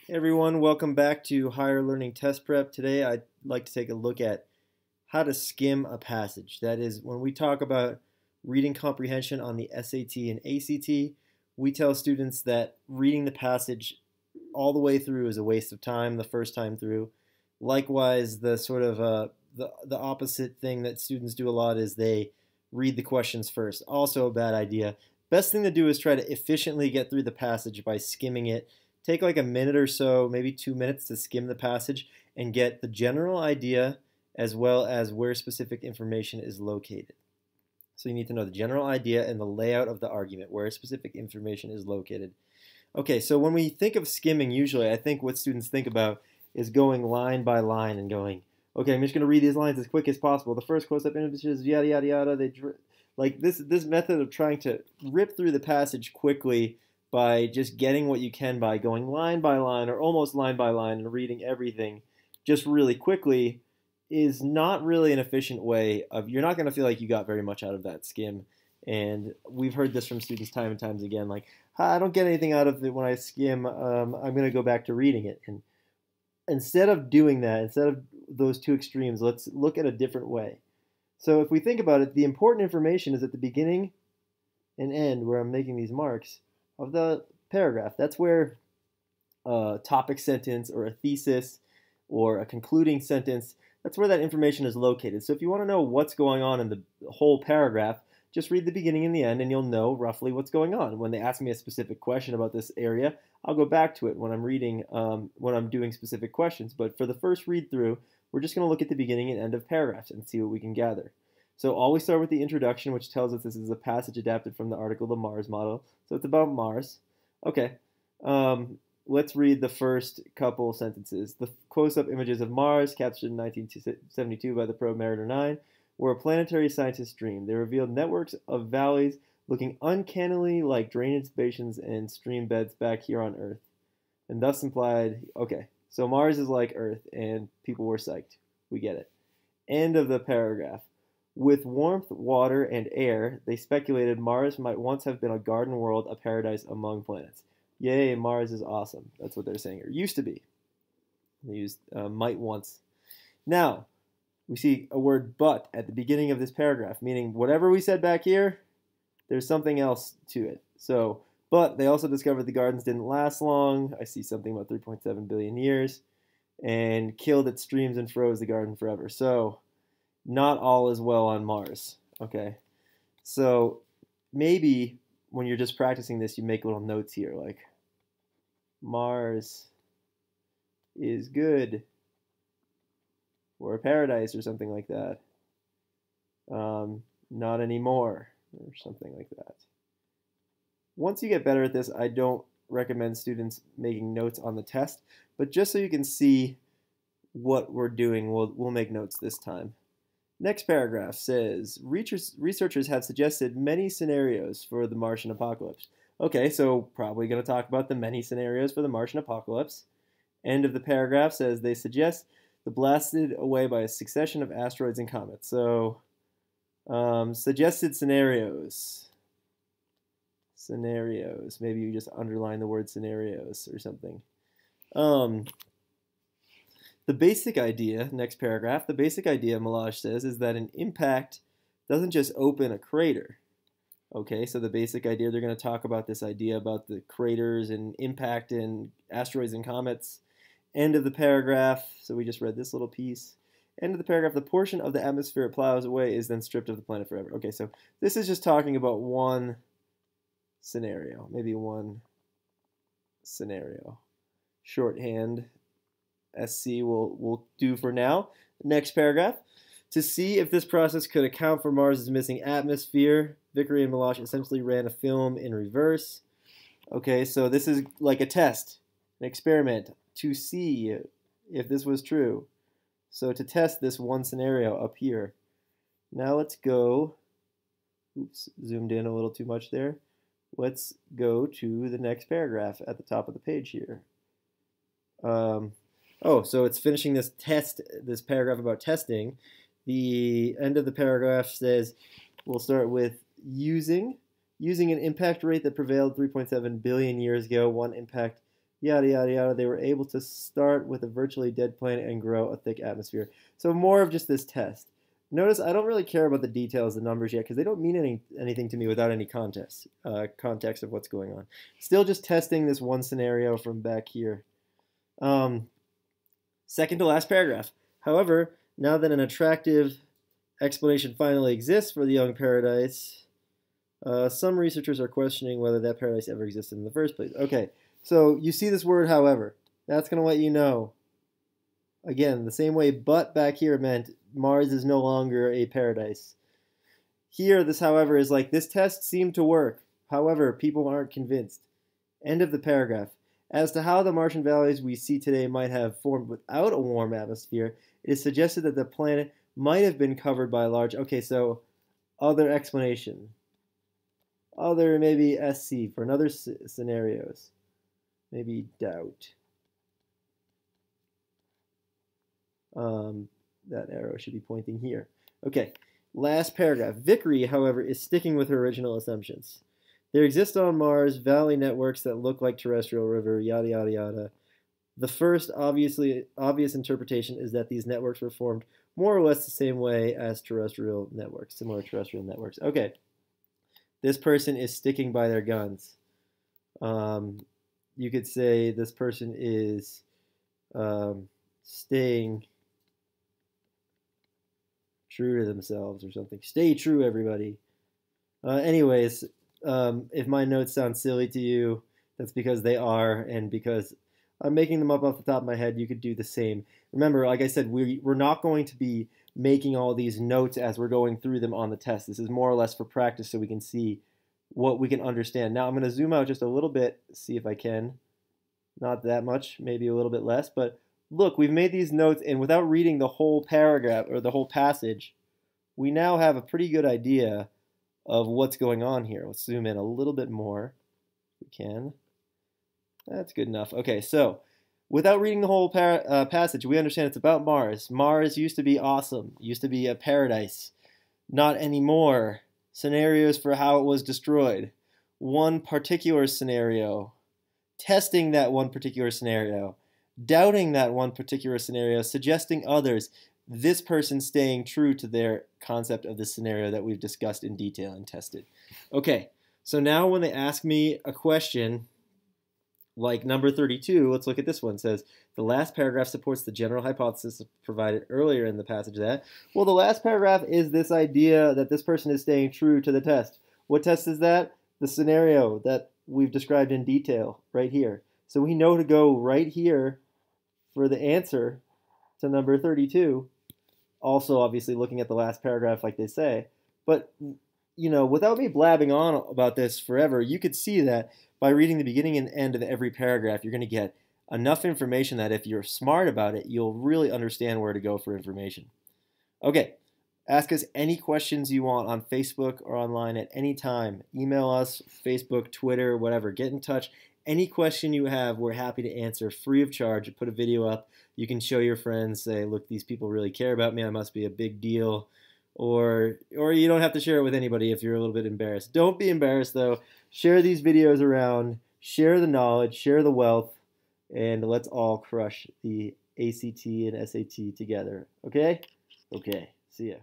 Hey everyone, welcome back to Higher Learning Test Prep. Today I'd like to take a look at how to skim a passage. That is, when we talk about reading comprehension on the SAT and ACT, we tell students that reading the passage all the way through is a waste of time the first time through. Likewise, the sort of the opposite thing that students do a lot is they read the questions first. Also a bad idea. Best thing to do is try to efficiently get through the passage by skimming it. Take like a minute or so, maybe 2 minutes to skim the passage and get the general idea as well as where specific information is located. So you need to know the general idea and the layout of the argument, where specific information is located. Okay, so when we think of skimming, usually I think what students think about is going line by line and going, okay, I'm just going to read these lines as quick as possible. The first close-up images, yada, yada, yada. Like this method of trying to rip through the passage quickly by just getting what you can by going line by line or almost line by line and reading everything just really quickly is not really an efficient way of, you're not going to feel like you got very much out of that skim. And we've heard this from students time and times again, like, I don't get anything out of it when I skim, I'm going to go back to reading it. And instead of doing that, instead of those two extremes, let's look at a different way. So if we think about it, the important information is at the beginning and end where I'm making these marks of the paragraph. That's where a topic sentence or a thesis or a concluding sentence, that's where that information is located. So if you want to know what's going on in the whole paragraph, just read the beginning and the end and you'll know roughly what's going on. When they ask me a specific question about this area, I'll go back to it when I'm reading, when I'm doing specific questions. But for the first read through, we're just going to look at the beginning and end of paragraphs and see what we can gather. So always start with the introduction, which tells us this is a passage adapted from the article The Mars Model. So it's about Mars. Okay, let's read the first couple sentences. The close-up images of Mars, captured in 1972 by the probe Mariner 9, were a planetary scientist's dream. They revealed networks of valleys looking uncannily like drainage basins and stream beds back here on Earth, and thus implied, okay, so Mars is like Earth, and people were psyched. We get it. End of the paragraph. With warmth, water, and air, they speculated Mars might once have been a garden world, a paradise among planets. Yay, Mars is awesome. That's what they're saying, or used to be. They used might once. Now, we see a word but at the beginning of this paragraph, meaning whatever we said back here, there's something else to it. So, but they also discovered the gardens didn't last long. I see something about 3.7 billion years, and killed its streams and froze the garden forever. So, not all is well on Mars. Okay, so maybe when you're just practicing this, you make little notes here, like Mars is good or a paradise or something like that. Not anymore or something like that. Once you get better at this, I don't recommend students making notes on the test, but just so you can see what we're doing, we'll make notes this time. Next paragraph says, researchers have suggested many scenarios for the Martian apocalypse. Okay, so probably going to talk about the many scenarios for the Martian apocalypse. End of the paragraph says they suggest the blasted away by a succession of asteroids and comets. So, suggested scenarios. Scenarios. Maybe you just underline the word scenarios or something. The basic idea, next paragraph, the basic idea, Malaj says, is that an impact doesn't just open a crater. Okay, so the basic idea, they're going to talk about this idea about the craters and impact in asteroids and comets. End of the paragraph, so we just read this little piece. End of the paragraph, the portion of the atmosphere it plows away is then stripped of the planet forever. Okay, so this is just talking about one scenario, maybe one scenario. Shorthand. SC will do for now. Next paragraph. To see if this process could account for Mars' missing atmosphere, Vickery and Meloche essentially ran a film in reverse. Okay, so this is like a test, an experiment to see if this was true. So to test this one scenario up here. Now let's go, oops, zoomed in a little too much there. Let's go to the next paragraph at the top of the page here. Oh, so it's finishing this paragraph about testing. The end of the paragraph says, we'll start with using an impact rate that prevailed 3.7 billion years ago. One impact yada, yada, yada. They were able to start with a virtually dead planet and grow a thick atmosphere. So more of just this test. Notice I don't really care about the details, the numbers yet, because they don't mean anything to me without any context of what's going on. Still just testing this one scenario from back here. Second to last paragraph. However, now that an attractive explanation finally exists for the young paradise, some researchers are questioning whether that paradise ever existed in the first place. Okay, so you see this word, however. That's going to let you know. Again, the same way but back here meant Mars is no longer a paradise. Here, this however is like, this test seemed to work. However, people aren't convinced. End of the paragraph. As to how the Martian valleys we see today might have formed without a warm atmosphere, it is suggested that the planet might have been covered by a large... Okay, so other explanation. Other, maybe SC for another scenarios. Maybe doubt. That arrow should be pointing here. Okay, last paragraph. Vickery, however, is sticking with her original assumptions. There exist on Mars valley networks that look like terrestrial river, yada, yada, yada. The first obvious interpretation is that these networks were formed more or less the same way as terrestrial networks, similar terrestrial networks. Okay, this person is sticking by their guns. You could say this person is staying true to themselves or something. Stay true, everybody. Anyways, if my notes sound silly to you, that's because they are, and because I'm making them up off the top of my head, you could do the same. Remember, like I said, we're not going to be making all these notes as we're going through them on the test. This is more or less for practice so we can see what we can understand. Now I'm going to zoom out just a little bit, see if I can. Not that much, maybe a little bit less, but look, we've made these notes, and without reading the whole paragraph or the whole passage, we now have a pretty good idea of what's going on here. Let's zoom in a little bit more if we can. That's good enough. Okay, so without reading the whole passage, we understand it's about Mars. Mars used to be awesome, used to be a paradise. Not anymore. Scenarios for how it was destroyed. One particular scenario. Testing that one particular scenario. Doubting that one particular scenario. Suggesting others. This person staying true to their concept of the scenario that we've discussed in detail and tested. Okay, so now when they ask me a question like number 32, let's look at this one. It says, the last paragraph supports the general hypothesis provided earlier in the passage that. Well, the last paragraph is this idea that this person is staying true to the test. What test is that? The scenario that we've described in detail right here. So we know to go right here for the answer to number 32. Also, obviously, looking at the last paragraph like they say. But, you know, without me blabbing on about this forever, you could see that by reading the beginning and end of every paragraph, you're going to get enough information that if you're smart about it, you'll really understand where to go for information. Okay, ask us any questions you want on Facebook or online at any time. Email us, Facebook, Twitter, whatever. Get in touch. Any question you have, we're happy to answer free of charge. Put a video up. You can show your friends, say, look, these people really care about me. I must be a big deal. Or you don't have to share it with anybody if you're a little bit embarrassed. Don't be embarrassed, though. Share these videos around. Share the knowledge. Share the wealth. And let's all crush the ACT and SAT together. Okay? Okay. See ya.